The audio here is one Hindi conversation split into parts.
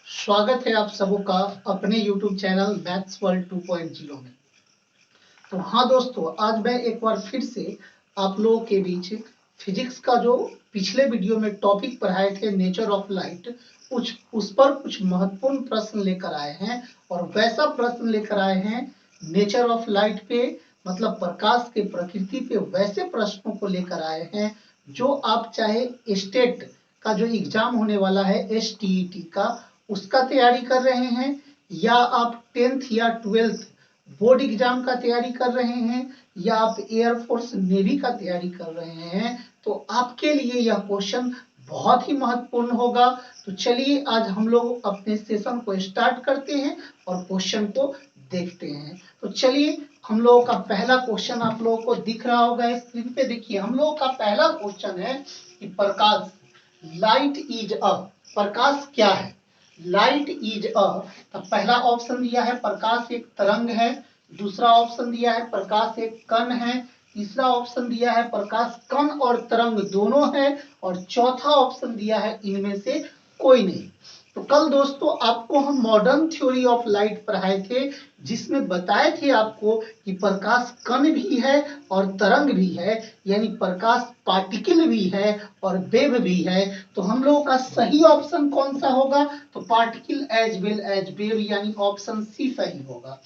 स्वागत है आप सबों का अपने YouTube चैनल मैथ्स वर्ल्ड 2.0 में। तो हाँ दोस्तों, आज मैं एक बार फिर से आप लोगों के बीच फिजिक्स का जो पिछले वीडियो में टॉपिक पढ़ाए थे नेचर ऑफ लाइट, उस पर कुछ महत्वपूर्ण प्रश्न लेकर आए हैं। और वैसा प्रश्न लेकर आए हैं नेचर ऑफ लाइट पे, मतलब प्रकाश के प्रकृति पे वैसे प्रश्नों को लेकर आए हैं जो आप चाहे स्टेट का जो एग्जाम होने वाला है STET का, उसका तैयारी कर रहे हैं, या आप 10th या 12th बोर्ड एग्जाम का तैयारी कर रहे हैं, या आप एयरफोर्स नेवी का तैयारी कर रहे हैं, तो आपके लिए यह क्वेश्चन बहुत ही महत्वपूर्ण होगा। तो चलिए आज हम लोग अपने सेशन को स्टार्ट करते हैं और क्वेश्चन को देखते हैं। तो चलिए, हम लोगों का पहला क्वेश्चन आप लोगों को दिख रहा होगा स्क्रीन पे। देखिए, हम लोगों का पहला क्वेश्चन है कि प्रकाश, लाइट इज अ, प्रकाश क्या है? लाइट इज अ, तो पहला ऑप्शन दिया है प्रकाश एक तरंग है, दूसरा ऑप्शन दिया है प्रकाश एक कण है, तीसरा ऑप्शन दिया है प्रकाश कण और तरंग दोनों है, और चौथा ऑप्शन दिया है इनमें से कोई नहीं। तो कल दोस्तों आपको हम मॉडर्न थ्योरी ऑफ लाइट पढ़ाए थे, जिसमें बताए थे आपको कि प्रकाश कण भी है और तरंग भी है, यानी प्रकाश पार्टिकल भी है और वेव भी है। तो हम लोगों का सही ऑप्शन कौन सा होगा? तो particle as well as wave, यानी ऑप्शन सी सही होगा।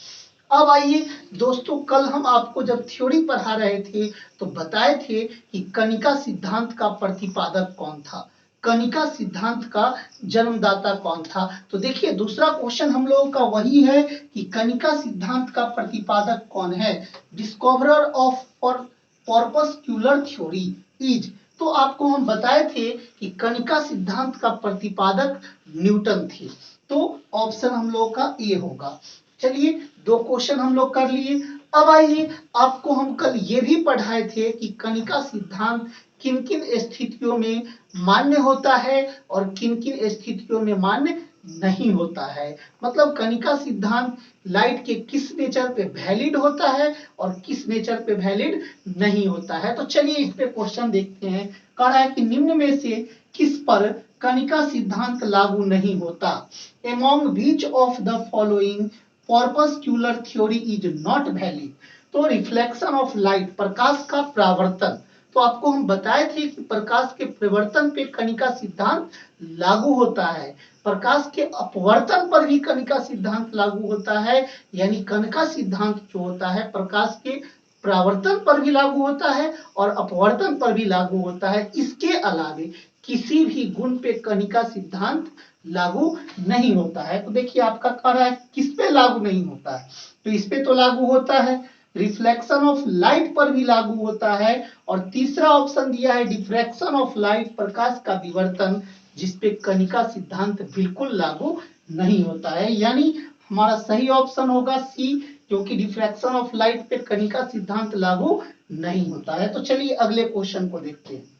अब आइए दोस्तों, कल हम आपको जब थ्योरी पढ़ा रहे थे तो बताए थे कि कणिका सिद्धांत का प्रतिपादक कौन था, कणिका सिद्धांत का जन्मदाता कौन था। तो देखिए, दूसरा क्वेश्चन हम लोगों का वही है कि कणिका सिद्धांत का प्रतिपादक कौन है। डिस्कवरर ऑफ कॉर्पस्क्यूलर थ्योरी इज, तो आपको हम बताए थे कि कणिका सिद्धांत का प्रतिपादक न्यूटन थे। तो ऑप्शन हम लोग का ए होगा। चलिए, दो क्वेश्चन हम लोग कर लिए। अब आइए, आपको हम कल ये भी पढ़ाए थे कि कणिका सिद्धांत किन किन स्थितियों में मान्य होता है और किन किन स्थितियों में मान्य नहीं होता है। मतलब कणिका सिद्धांत लाइट के किस नेचर पे वैलिड होता है और किस नेचर पे वैलिड नहीं होता है। तो चलिए इस पे क्वेश्चन देखते हैं। कह रहा है कि निम्न में से किस पर कणिका सिद्धांत लागू नहीं होता? Among which of the following corpuscular theory is not valid? तो रिफ्लेक्शन ऑफ लाइट, प्रकाश का परावर्तन, तो आपको हम बताए थे कि प्रकाश के परिवर्तन पे कणिका सिद्धांत लागू होता है, प्रकाश के अपवर्तन पर भी कणिका सिद्धांत लागू होता है, यानी कणिका सिद्धांत जो होता है प्रकाश के परावर्तन पर भी लागू होता है और अपवर्तन पर भी लागू होता है। इसके अलावे किसी भी गुण पे कणिका सिद्धांत लागू नहीं होता है। तो देखिए, आपका कह रहा है किस पे लागू नहीं होता है, तो इस पे तो लागू होता है, रिफ्लेक्शन ऑफ लाइट पर भी लागू होता है, और तीसरा ऑप्शन दिया है डिफ्रैक्शन ऑफ लाइट, प्रकाश का विवर्तन, जिसपे कणिका सिद्धांत बिल्कुल लागू नहीं होता है। यानी हमारा सही ऑप्शन होगा सी, क्योंकि डिफ्रैक्शन ऑफ लाइट पे कणिका सिद्धांत लागू नहीं होता है। तो चलिए अगले क्वेश्चन को देखते हैं।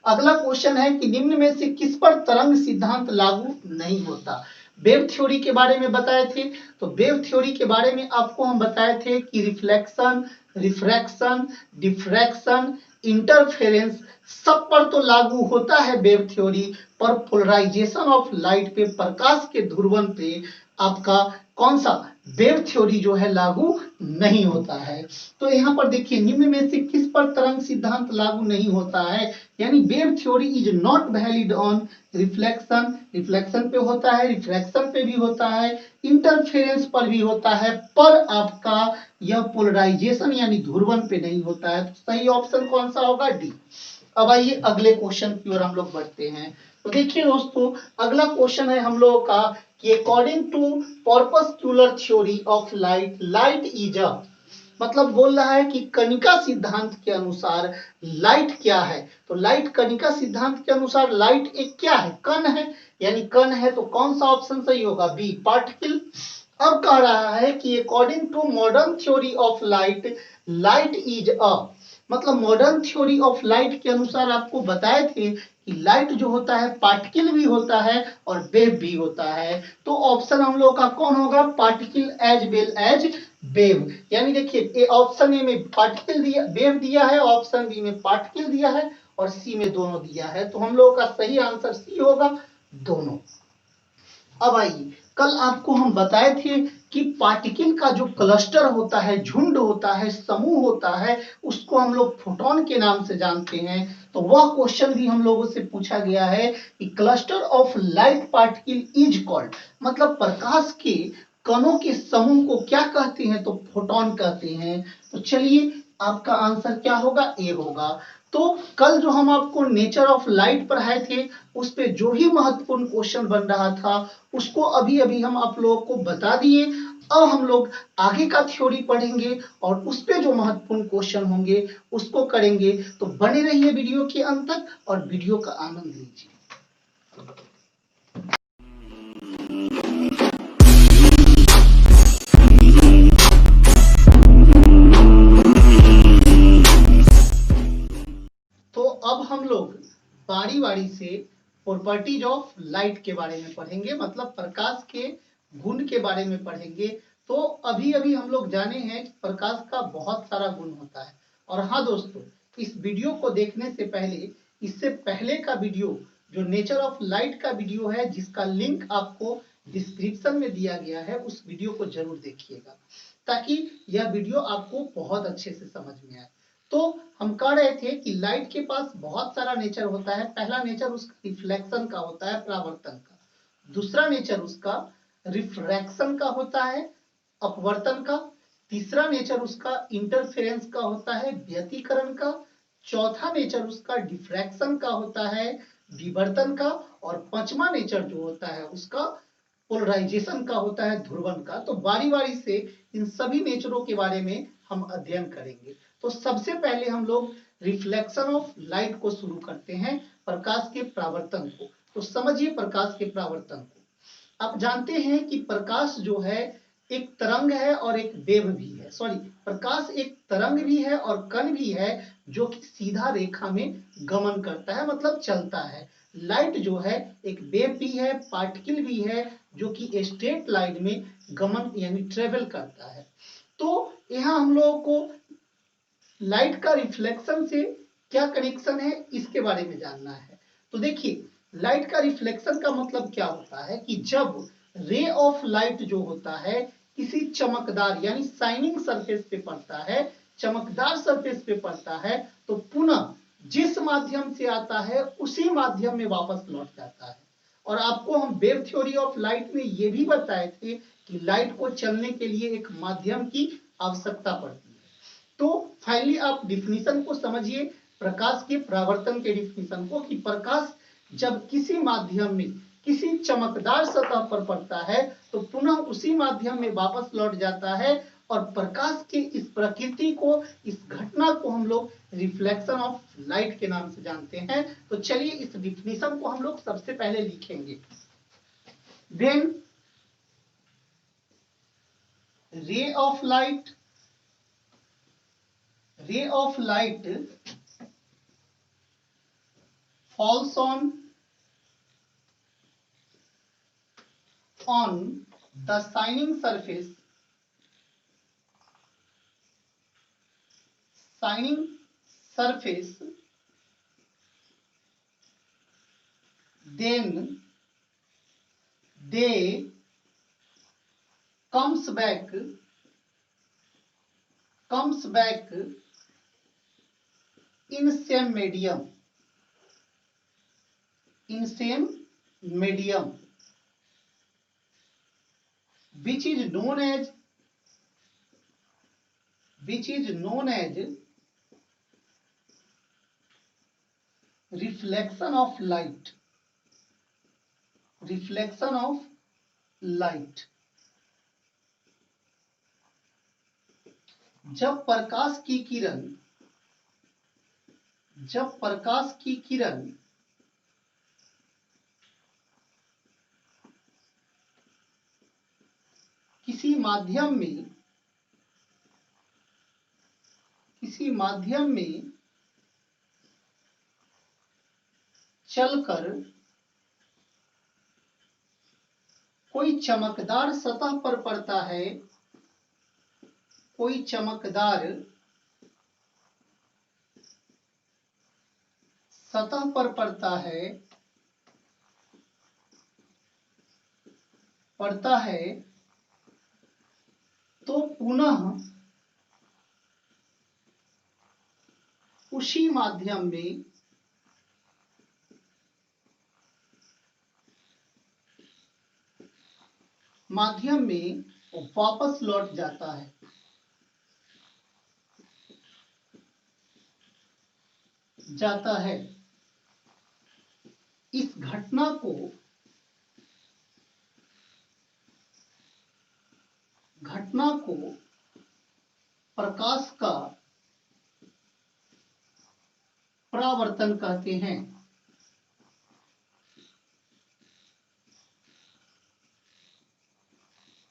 अगला क्वेश्चन है कि निम्न में से किस पर तरंग सिद्धांत लागू नहीं होता? वेव थ्योरी के बारे में बताए थे। तो वेव थ्योरी के बारे में आपको हम बताए थे कि रिफ्लेक्शन, रिफ्रैक्शन, डिफ्रैक्शन, इंटरफेरेंस सब पर तो लागू होता है वेव थ्योरी, पर पोलराइजेशन ऑफ लाइट पे, प्रकाश के ध्रुवण पे आपका कौन सा वेव थ्योरी जो है लागू नहीं होता है। तो यहाँ पर देखिए, निम्न में से किस पर तरंग सिद्धांत लागू नहीं होता है, यानी wave theory is not valid on reflection, reflection पे होता है, रिफ्रैक्शन पे भी होता है, इंटरफेरेंस पर भी होता है, पर आपका यह पोलराइजेशन यानी ध्रुवण पे नहीं होता है। तो सही ऑप्शन कौन सा होगा? डी। अब आइए अगले क्वेश्चन की ओर हम लोग बढ़ते हैं। तो देखिए दोस्तों, अगला क्वेश्चन है हम लोगों का कि according to corpuscular theory of light, light is a, मतलब बोल रहा है कि कणिका सिद्धांत के अनुसार लाइट क्या है। तो लाइट, कणिका सिद्धांत के अनुसार लाइट एक क्या है? कण है, यानी कण है, तो कौन सा ऑप्शन सही होगा? B, particle. अब कह रहा है कि according to modern theory of light, light is a, मतलब मॉडर्न थ्योरी ऑफ लाइट के अनुसार आपको बताए थे कि लाइट जो होता है पार्टिकल भी होता है और वेव भी होता है। तो ऑप्शन हम लोग का कौन होगा? Particle as well as wave. यानी देखिए, ऑप्शन ए में पार्टिकल दिया, वेव दिया है, ऑप्शन बी में पार्टिकल दिया है, और सी में दोनों दिया है। तो हम लोग का सही आंसर सी होगा, दोनों। अब आइए, कल आपको हम बताए थे कि पार्टिकल का जो क्लस्टर होता है, झुंड होता है, समूह होता है, उसको हम लोग फोटोन के नाम से जानते हैं। तो वह क्वेश्चन भी हम लोगों से पूछा गया है कि cluster of light particle is called, मतलब प्रकाश के कणों के समूह को क्या कहते हैं, तो फोटोन कहते हैं। तो चलिए, आपका आंसर क्या होगा, ए होगा। तो कल जो हम आपको नेचर ऑफ लाइट पढ़ाए थे, उस पे जो भी महत्वपूर्ण क्वेश्चन बन रहा था उसको अभी अभी हम आप लोगों को बता दिए। अब हम लोग आगे का थ्योरी पढ़ेंगे और उस पे जो महत्वपूर्ण क्वेश्चन होंगे उसको करेंगे। तो बने रहिए वीडियो के अंत तक और वीडियो का आनंद लीजिए। तो अब हम लोग बारी बारी से प्रॉपर्टीज ऑफ लाइट के बारे में पढ़ेंगे, मतलब प्रकाश के गुण के बारे में पढ़ेंगे। तो अभी अभी हम लोग जाने हैं कि प्रकाश का बहुत सारा गुण होता है। और हाँ दोस्तों, इस वीडियो को देखने से पहले, इससे पहले का वीडियो जो नेचर ऑफ लाइट का वीडियो है, जिसका लिंक आपको डिस्क्रिप्शन में दिया गया है, उस वीडियो को जरूर देखिएगा ताकि यह वीडियो आपको बहुत अच्छे से समझ में आए। तो हम कह रहे थे कि लाइट के पास बहुत सारा नेचर होता है। पहला नेचर उसका रिफ्लेक्शन का होता है, परावर्तन का। दूसरा नेचर उसका रिफ्रैक्शन का होता है, अपवर्तन का। तीसरा नेचर उसका इंटरफेरेंस का होता है, व्यतिकरण का। चौथा नेचर उसका डिफ्रैक्शन का होता है, विवर्तन का। और पांचवा नेचर जो होता है उसका पोलराइजेशन का होता है, ध्रुवन का। तो बारी बारी से इन सभी नेचरों के बारे में हम अध्ययन करेंगे। तो सबसे पहले हम लोग रिफ्लेक्शन ऑफ लाइट को शुरू करते हैं, प्रकाश के परावर्तन को। तो समझिए प्रकाश के परावर्तन को। आप जानते हैं कि प्रकाश जो है एक तरंग है और एक वेव भी है, सॉरी, प्रकाश एक तरंग भी है और कण भी है जो कि सीधा रेखा में गमन करता है, मतलब चलता है। लाइट जो है एक वेव भी है, पार्टिकल भी है, जो कि स्ट्रेट लाइन में गमन यानी ट्रेवल करता है। तो यहाँ हम लोगों को लाइट का रिफ्लेक्शन से क्या कनेक्शन है, इसके बारे में जानना है। तो देखिए, लाइट का रिफ्लेक्शन का मतलब क्या होता है कि जब रे ऑफ लाइट जो होता है किसी चमकदार यानी शाइनिंग सरफेस पे पड़ता है, चमकदार सरफेस पे पड़ता है, तो पुनः जिस माध्यम से आता है उसी माध्यम में वापस लौट जाता है। और आपको हम वेव थ्योरी ऑफ लाइट में ये भी बताए थे कि लाइट को चलने के लिए एक माध्यम की आवश्यकता पड़ती है। तो फाइनली आप डिफिनीशन को समझिए, प्रकाश के परावर्तन के डिफिनीशन को, कि प्रकाश जब किसी माध्यम में किसी चमकदार सतह पर पड़ता है तो पुनः उसी माध्यम में वापस लौट जाता है। और प्रकाश के इस प्रकृति को, इस घटना को हम लोग रिफ्लेक्शन ऑफ लाइट के नाम से जानते हैं। तो चलिए इस डिफिनीशन को हम लोग सबसे पहले लिखेंगे। Then ray of light, ray of light falls on the shining surface, shining surface, then they comes back in same medium, in same medium, which is known as reflection of light, reflection of light। जब प्रकाश की किरण किसी माध्यम में चलकर कोई चमकदार सतह पर पड़ता है, कोई चमकदार सतह पर पड़ता है, पड़ता है तो पुनः उसी माध्यम में वापस लौट जाता है। इस घटना को प्रकाश का परावर्तन कहते हैं।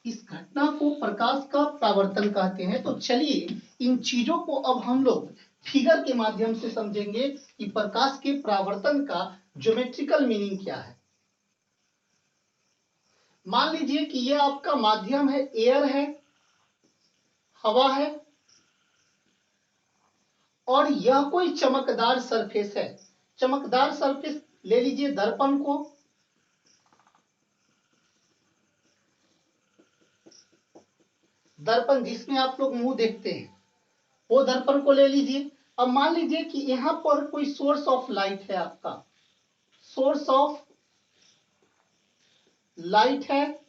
इस घटना को प्रकाश का परावर्तन कहते हैं। तो चलिए इन चीजों को अब हम लोग फिगर के माध्यम से समझेंगे कि प्रकाश के परावर्तन का ज्योमेट्रिकल मीनिंग क्या है। मान लीजिए कि यह आपका माध्यम है, एयर है, हवा है, और यह कोई चमकदार सरफेस है। चमकदार सरफेस ले लीजिए दर्पण को, दर्पण जिसमें आप लोग मुंह देखते हैं, वो दर्पण को ले लीजिए। अब मान लीजिए कि यहां पर कोई सोर्स ऑफ लाइट है, आपका सोर्स ऑफ लाइट है,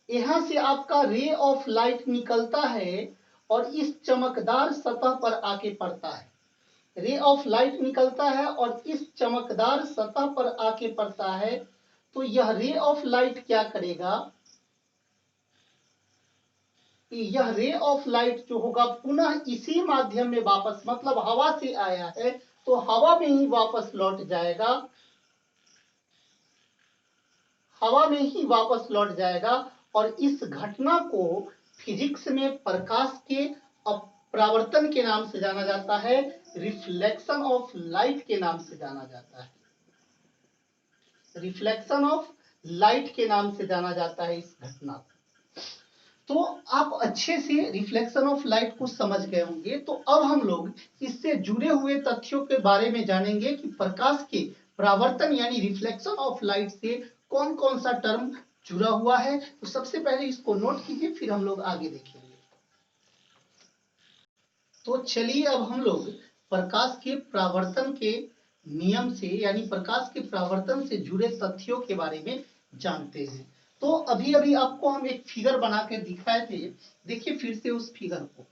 यहां से आपका रे ऑफ लाइट निकलता है और इस चमकदार सतह पर आके पड़ता है। रे ऑफ लाइट निकलता है और इस चमकदार सतह पर आके पड़ता है। तो यह रे ऑफ लाइट क्या करेगा, यह रे ऑफ लाइट जो होगा पुनः इसी माध्यम में वापस, मतलब हवा से आया है तो हवा में ही वापस लौट जाएगा, हवा में ही वापस लौट जाएगा। और इस घटना को फिजिक्स में प्रकाश के परावर्तन के नाम से जाना जाता है, रिफ्लेक्शन ऑफ लाइट के नाम से जाना जाता है, रिफ्लेक्शन ऑफ लाइट के नाम से जाना जाता है इस घटना को। तो आप अच्छे से रिफ्लेक्शन ऑफ लाइट को समझ गए होंगे। तो अब हम लोग इससे जुड़े हुए तथ्यों के बारे में जानेंगे कि प्रकाश के परावर्तन यानी रिफ्लेक्शन ऑफ लाइट से कौन कौन सा टर्म जुड़ा हुआ है। तो सबसे पहले इसको नोट कीजिए, फिर हम लोग आगे देखेंगे। तो चलिए अब हम लोग प्रकाश के परावर्तन के नियम से यानी प्रकाश के परावर्तन से जुड़े तथ्यों के बारे में जानते हैं। तो अभी अभी आपको हम एक फिगर बना के दिखाए थे, देखिए फिर से उस फिगर को।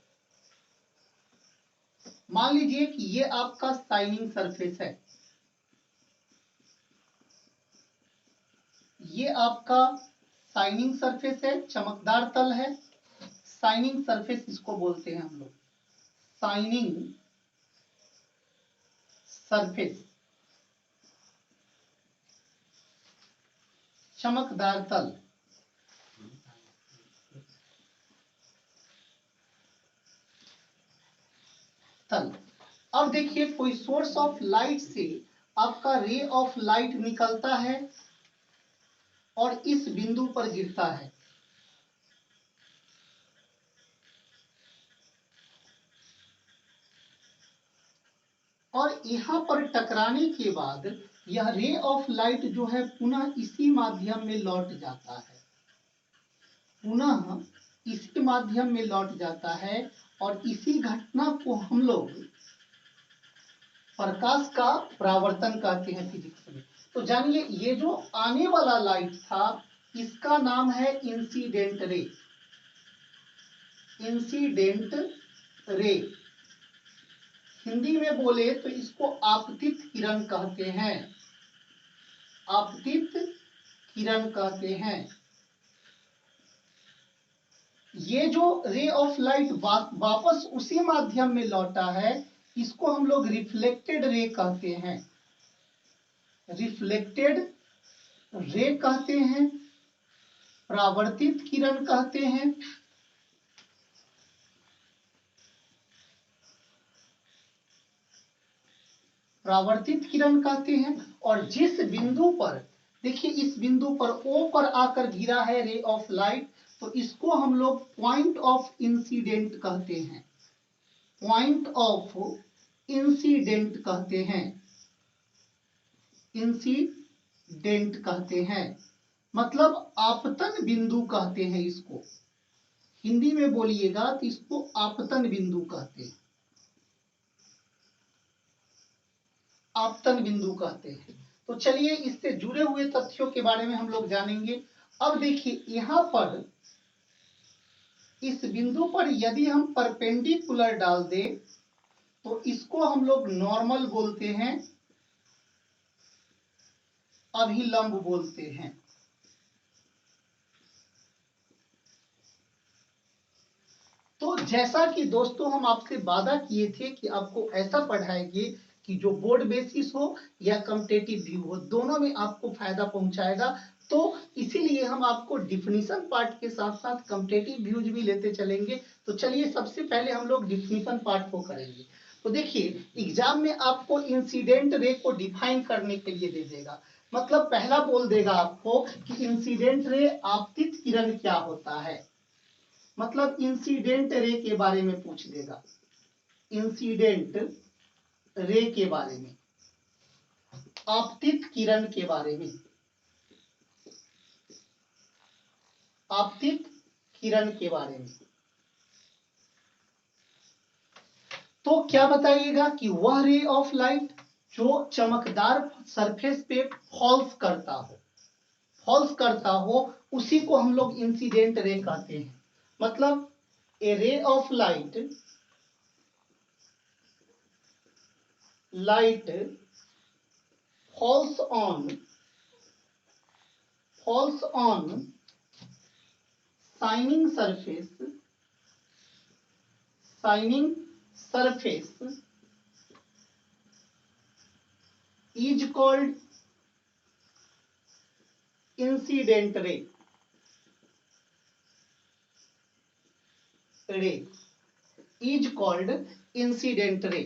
मान लीजिए कि ये आपका शाइनिंग सरफेस है, ये आपका शाइनिंग सरफेस है, चमकदार तल है। शाइनिंग सरफेस इसको बोलते हैं हम लोग, शाइनिंग सरफेस, चमकदार तल। अब देखिए कोई सोर्स ऑफ लाइट से आपका रे ऑफ लाइट निकलता है और इस बिंदु पर गिरता है। और यहां पर टकराने के बाद यह रे ऑफ लाइट जो है पुनः इसी माध्यम में लौट जाता है, पुनः इसी माध्यम में लौट जाता है। और इसी घटना को हम लोग प्रकाश का परावर्तन कहते हैं फिजिक्स में। तो जानिए ये जो आने वाला लाइट था इसका नाम है incident ray, incident ray. Hindi में बोले तो इसको आपतित किरण कहते हैं, आपतित किरण कहते हैं। ये जो रे ऑफ लाइट वापस उसी माध्यम में लौटा है इसको हम लोग रिफ्लेक्टेड रे कहते हैं, रिफ्लेक्टेड रे कहते हैं, परावर्तित किरण कहते हैं। परावर्तित किरण कहते हैं। और जिस बिंदु पर देखिए इस बिंदु पर O पर आकर गिरा है रे ऑफ लाइट, तो इसको हम लोग पॉइंट ऑफ इंसिडेंट कहते हैं, पॉइंट ऑफ इंसिडेंट कहते हैं, इंसिडेंट कहते हैं। मतलब आपतन बिंदु कहते हैं इसको। हिंदी में बोलिएगा तो इसको आपतन बिंदु कहते हैं, आपतन बिंदु कहते हैं। तो चलिए इससे जुड़े हुए तथ्यों के बारे में हम लोग जानेंगे। अब देखिए यहां पर इस बिंदु पर यदि हम परपेंडिकुलर डाल दें तो इसको हम लोग नॉर्मल बोलते हैं, अभिलंब बोलते हैं। तो जैसा कि दोस्तों हम आपसे वादा किए थे कि आपको ऐसा पढ़ाएंगे कि जो बोर्ड बेसिस हो या कम्पिटेटिव व्यू हो, दोनों में आपको फायदा पहुंचाएगा। तो इसीलिए हम आपको डिफिनीशन पार्ट के साथ साथ कम्पिटेटिव व्यूज भी लेते चलेंगे। तो चलिए सबसे पहले हम लोग डिफिनीशन पार्ट को करेंगे। तो देखिए एग्जाम में आपको इंसिडेंट रे को डिफाइन करने के लिए दे देगा। मतलब पहला बोल देगा आपको कि इंसिडेंट रे आपतित किरण क्या होता है, मतलब इंसिडेंट रे के बारे में पूछ लेगा, इंसिडेंट रे के बारे में, आपतित किरण के बारे में, आपतित किरण के बारे में। तो क्या बताइएगा कि वह रे ऑफ लाइट जो चमकदार सरफेस पे फॉल्स करता हो, फॉल्स करता हो, उसी को हम लोग इंसिडेंट रे कहते हैं। मतलब a ray of light, light falls on shining surface is called incident ray, is called incident ray।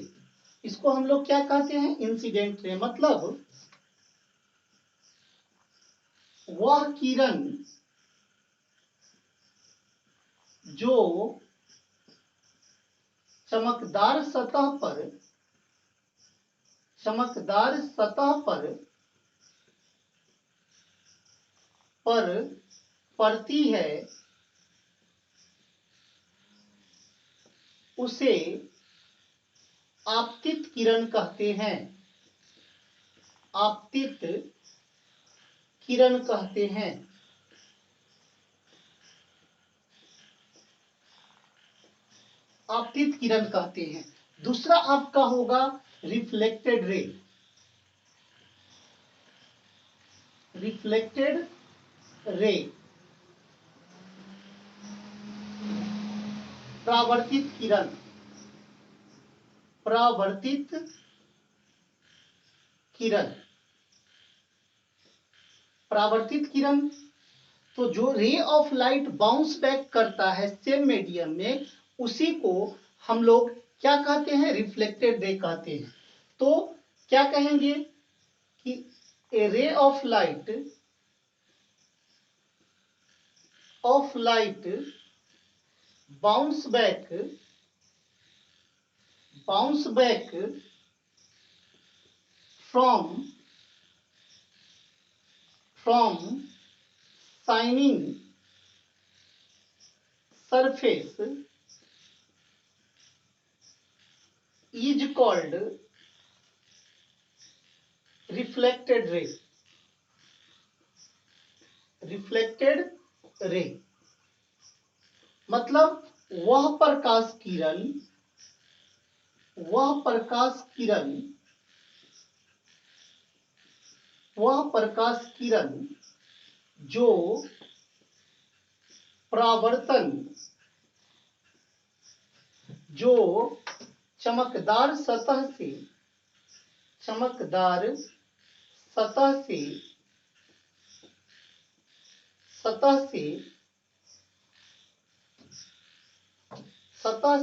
इसको हम लोग क्या कहते हैं, इंसिडेंट रे। मतलब वह किरण जो चमकदार सतह पर पड़ती है, उसे आपतित किरण कहते हैं, आपतित किरण कहते हैं। आपतित किरण कहते हैं। दूसरा आपका होगा रिफ्लेक्टेड रे, रिफ्लेक्टेड रे, परावर्तित किरण, परावर्तित किरण, परावर्तित किरण। तो जो रे ऑफ लाइट बाउंस बैक करता है सेम मीडियम में, उसी को हम लोग क्या कहते हैं, रिफ्लेक्टेड रे कहते हैं। तो क्या कहेंगे कि a ray of light bounce back from shining surface is called reflected ray, reflected ray। मतलब वह प्रकाश किरण जो परावर्तन, जो चमकदार सतह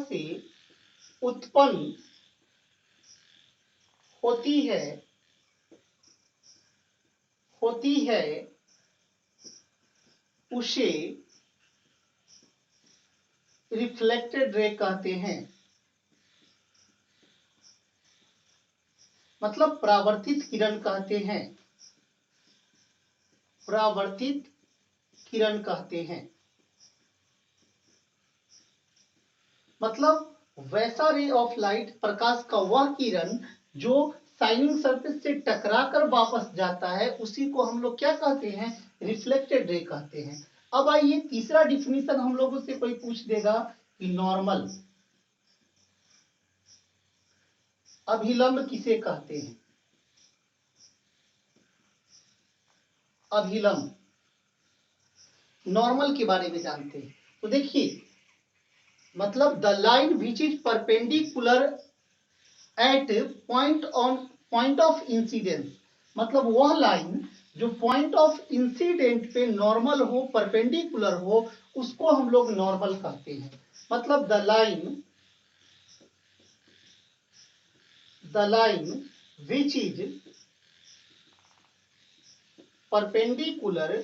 से उत्पन्न होती है, उसे रिफ्लेक्टेड रे कहते हैं। मतलब परावर्तित किरण कहते हैं, परावर्तित किरण कहते हैं। मतलब वैसा रे ऑफ लाइट, प्रकाश का वह किरण जो शाइनिंग सरफेस से टकराकर वापस जाता है, उसी को हम लोग क्या कहते हैं, रिफ्लेक्टेड रे कहते हैं। अब आइए तीसरा डिफिनीशन हम लोगों से कोई पूछ देगा कि नॉर्मल, अभिलंब किसे कहते हैं। अभिलंब, नॉर्मल के बारे में जानते हैं। तो देखिए, मतलब the line which is perpendicular at point of incidence, मतलब वह लाइन जो पॉइंट ऑफ इंसिडेंट पे नॉर्मल हो, परपेंडिकुलर हो, उसको हम लोग नॉर्मल कहते हैं। मतलब the line which is perpendicular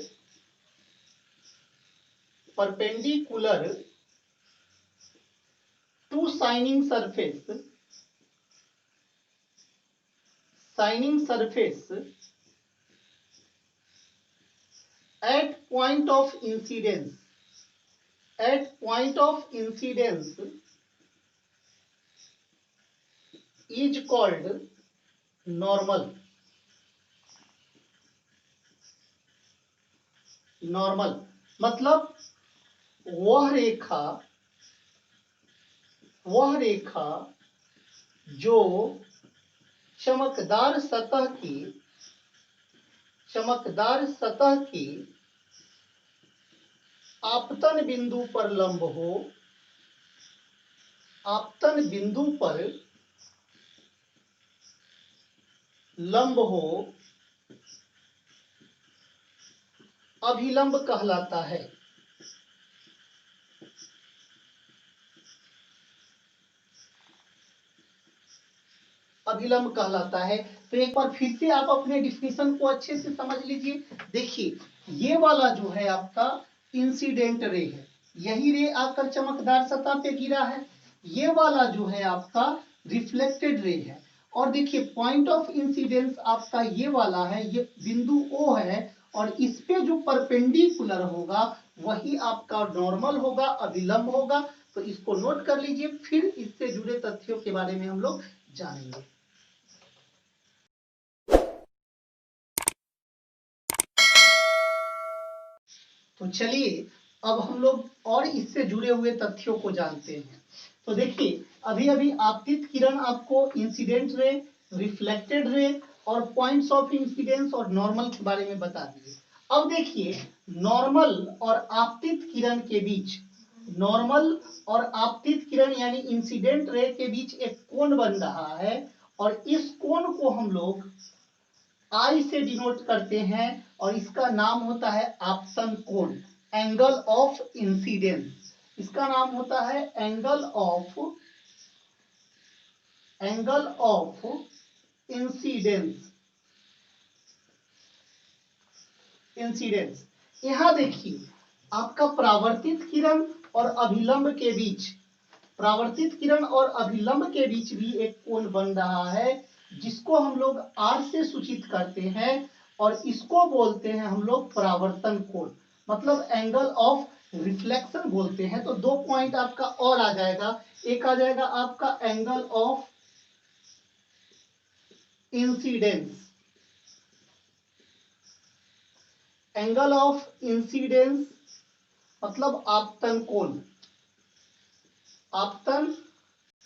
to shining surface at point of incidence is called normal। मतलब वह रेखा जो चमकदार सतह की आपतन बिंदु पर लंब हो, अभिलंब कहलाता है। अभिलंब कहलाता है। तो एक बार फिर से आप अपने डिफिनीशन को अच्छे से समझ लीजिए। देखिए, ये वाला जो है आपका इंसिडेंट रे है, यही रे आकर चमकदार सतह पे गिरा है। ये वाला जो है आपका रिफ्लेक्टेड रे है। और देखिए, पॉइंट ऑफ इंसिडेंस आपका ये वाला है, ये बिंदु O है, और इस पे जो परपेंडिकुलर होगा वही आपका नॉर्मल होगा, अभिलंब होगा। तो इसको नोट कर लीजिए, फिर इससे जुड़े तथ्यों के बारे में हम लोग जानेंगे। तो चलिए अब हम लोग और इससे जुड़े हुए तथ्यों को जानते हैं। तो देखिए, अभी अभी आपतित किरण आपको इंसिडेंट रे, रिफ्लेक्टेड रे और पॉइंट्स ऑफ इंसिडेंस और नॉर्मल के बारे में बता दिए। अब देखिए, नॉर्मल और आपतित किरण के बीच, नॉर्मल और आपतित किरण यानी इंसिडेंट रे के बीच एक कोण बन रहा है, और इस कोण को हम लोग I से डिनोट करते हैं, और इसका नाम होता है आपतन कोण, एंगल ऑफ इंसिडेंस। इसका नाम होता है एंगल ऑफ इंसिडेंस। यहां देखिए, आपका परावर्तित किरण और अभिलंब के बीच भी एक कोण बन रहा है, जिसको हम लोग R से सूचित करते हैं, और इसको बोलते हैं हम लोग परावर्तन कोण, मतलब एंगल ऑफ रिफ्लेक्शन बोलते हैं। तो दो पॉइंट आपका और आ जाएगा, एक आ जाएगा आपका एंगल ऑफ इंसिडेंस, मतलब आपतन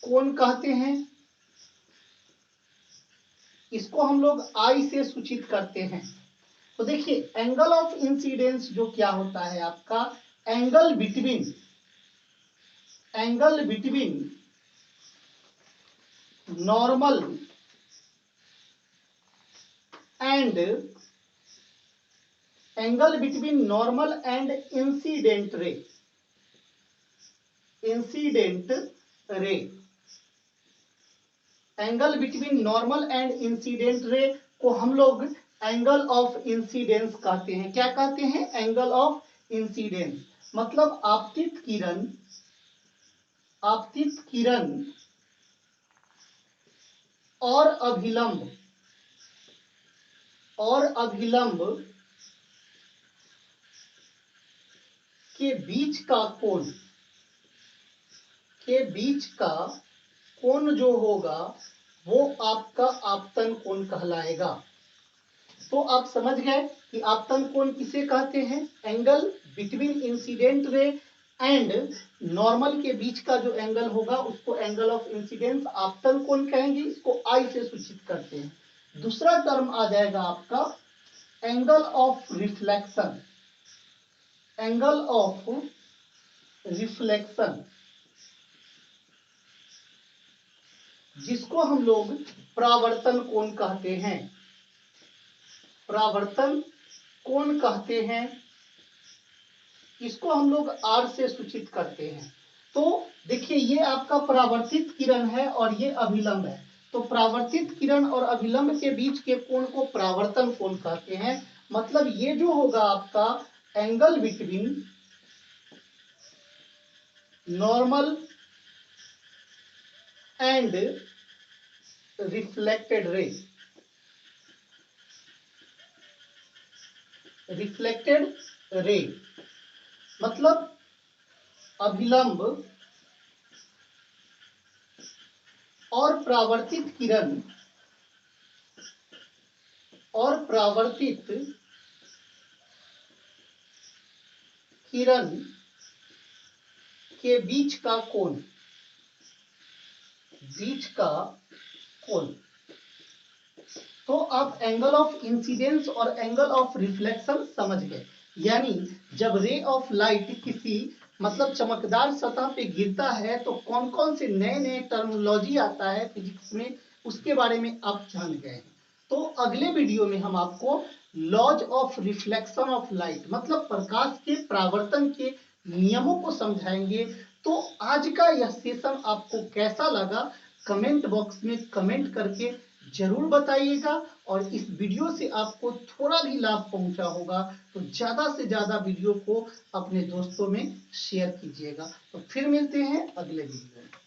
कोण कहते हैं। इसको हम लोग I से सूचित करते हैं। तो देखिए, एंगल ऑफ इंसिडेंस जो क्या होता है आपका, angle between normal and incident ray. Angle between normal and incident ray को हम लोग एंगल ऑफ इंसिडेंस कहते हैं। क्या कहते हैं? Angle of incidence. मतलब आपतित किरण और अभिलंब के बीच का कोण, के बीच का कोण जो होगा वो आपका आपतन कोण कहलाएगा। तो आप समझ गए कि आपतन कोण किसे कहते हैं? Angle between incident ray and normal के बीच का जो एंगल होगा उसको एंगल ऑफ इंसिडेंस आपतन कोण कहेंगे, इसको आई से सूचित करते हैं। दूसरा टर्म आ जाएगा आपका angle of reflection, angle of reflection, जिसको हम लोग परावर्तन कोण कहते हैं, परावर्तन कोण कहते हैं। इसको हम लोग आर से सूचित करते हैं। तो देखिए ये आपका परावर्तित किरण है और ये अभिलंब है। तो परावर्तित किरण और अभिलंब के बीच के कोण को परावर्तन कोण कहते हैं। मतलब ये जो होगा आपका angle between normal and reflected ray, reflected ray मतलब अभिलंब और परावर्तित किरण और परावर्तित किरण के बीच का कोण, बीच का कोण। तो आप एंगल ऑफ इंसिडेंस और एंगल ऑफ रिफ्लेक्शन समझ गए। यानी जब रे ऑफ लाइट किसी मतलब चमकदार सतह पे गिरता है तो कौन कौन से नए नए टर्मिनोलॉजी आता है फिजिक्स में, उसके बारे में आप जान गए। तो अगले वीडियो में हम आपको laws of reflection of light मतलब प्रकाश के परावर्तन के नियमों को समझाएंगे। तो आज का यह सेशन आपको कैसा लगा कमेंट बॉक्स में कमेंट करके जरूर बताइएगा। और इस वीडियो से आपको थोड़ा भी लाभ पहुंचा होगा तो ज्यादा से ज्यादा वीडियो को अपने दोस्तों में शेयर कीजिएगा। तो फिर मिलते हैं अगले वीडियो में।